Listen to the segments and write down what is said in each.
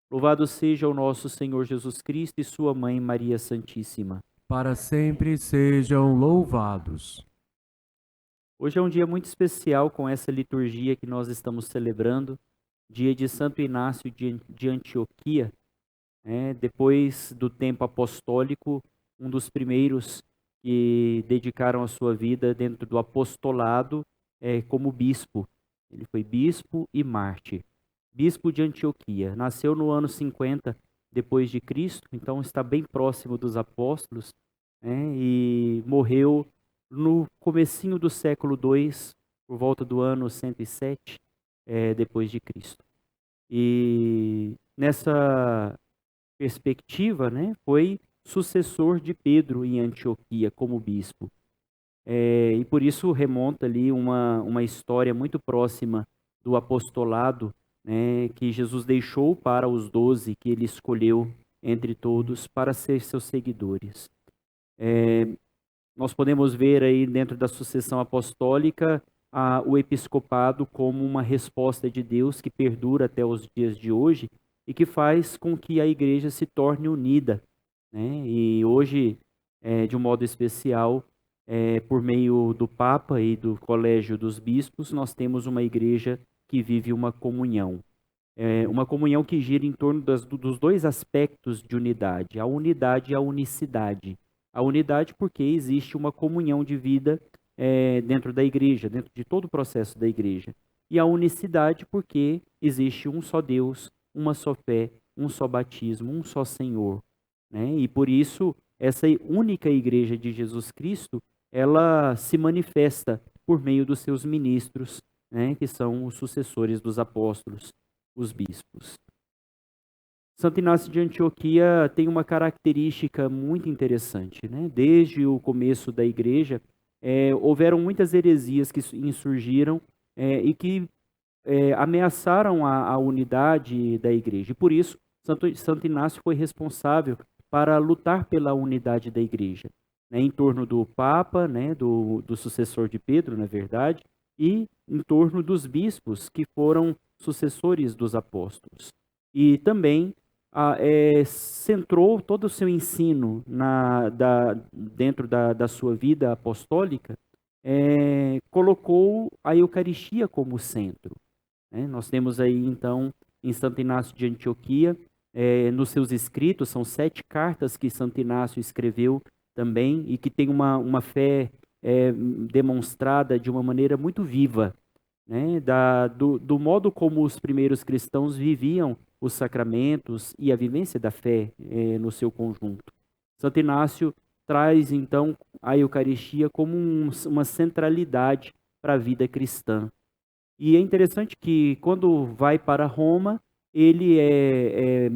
Louvado seja o nosso Senhor Jesus Cristo e sua mãe Maria Santíssima. Para sempre sejam louvados. Hoje é um dia muito especial com essa liturgia que nós estamos celebrando, dia de Santo Inácio de Antioquia, né? Depois do tempo apostólico, um dos primeiros que dedicaram a sua vida dentro do apostolado como bispo. Ele foi bispo e mártir. Bispo de Antioquia. Nasceu no ano 50 depois de Cristo, então está bem próximo dos apóstolos, né? E morreu no comecinho do século II, por volta do ano 107 depois de Cristo. E nessa perspectiva, né, foi sucessor de Pedro em Antioquia como bispo. E por isso remonta ali uma história muito próxima do apostolado, né, que Jesus deixou para os 12 que ele escolheu entre todos para ser seus seguidores. Nós podemos ver aí dentro da sucessão apostólica o episcopado como uma resposta de Deus que perdura até os dias de hoje e que faz com que a igreja se torne unida, né? E hoje, de um modo especial, por meio do Papa e do Colégio dos Bispos, nós temos uma igreja que vive uma comunhão. Uma comunhão que gira em torno dos dois aspectos de unidade, a unidade e a unicidade. A unidade porque existe uma comunhão de vida dentro da igreja, dentro de todo o processo da igreja. E a unicidade porque existe um só Deus, uma só fé, um só batismo, um só Senhor, né? E por isso, essa única igreja de Jesus Cristo, ela se manifesta por meio dos seus ministros, né, que são os sucessores dos apóstolos, os bispos. Santo Inácio de Antioquia tem uma característica muito interessante, né? Desde o começo da igreja, houveram muitas heresias que insurgiram e que ameaçaram a unidade da igreja. E por isso, Santo Inácio foi responsável para lutar pela unidade da igreja, né? Em torno do Papa, né? Do sucessor de Pedro, na verdade, e em torno dos bispos, que foram sucessores dos apóstolos. E também centrou todo o seu ensino dentro da sua vida apostólica, colocou a Eucaristia como centro, né? Nós temos aí, então, em Santo Inácio de Antioquia, nos seus escritos, são 7 cartas que Santo Inácio escreveu também, e que tem uma fé demonstrada de uma maneira muito viva, né? Do modo como os primeiros cristãos viviam os sacramentos e a vivência da fé no seu conjunto. Santo Inácio traz, então, a Eucaristia como uma centralidade para a vida cristã. E é interessante que, quando vai para Roma, ele é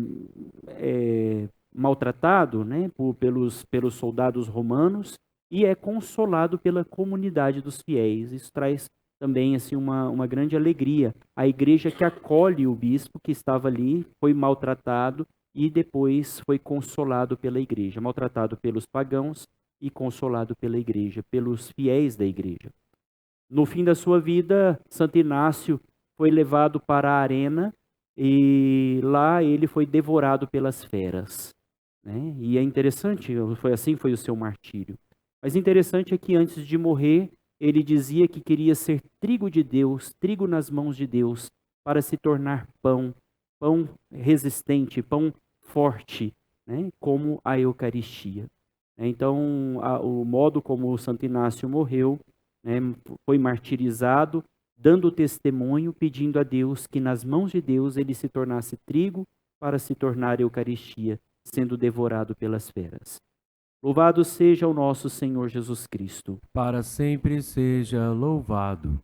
maltratado, né, pelos soldados romanos e é consolado pela comunidade dos fiéis. Isso traz também assim, uma grande alegria. A igreja que acolhe o bispo que estava ali, foi maltratado e depois foi consolado pela igreja. Maltratado pelos pagãos e consolado pela igreja, pelos fiéis da igreja. No fim da sua vida, Santo Inácio foi levado para a arena e lá ele foi devorado pelas feras, né? E é interessante, foi o seu martírio. Mas interessante é que antes de morrer, ele dizia que queria ser trigo de Deus, trigo nas mãos de Deus, para se tornar pão, pão resistente, pão forte, né? Como a Eucaristia. Então, o modo como o Santo Inácio morreu, né, foi martirizado, dando testemunho, pedindo a Deus que nas mãos de Deus ele se tornasse trigo para se tornar Eucaristia, sendo devorado pelas feras. Louvado seja o nosso Senhor Jesus Cristo. Para sempre seja louvado.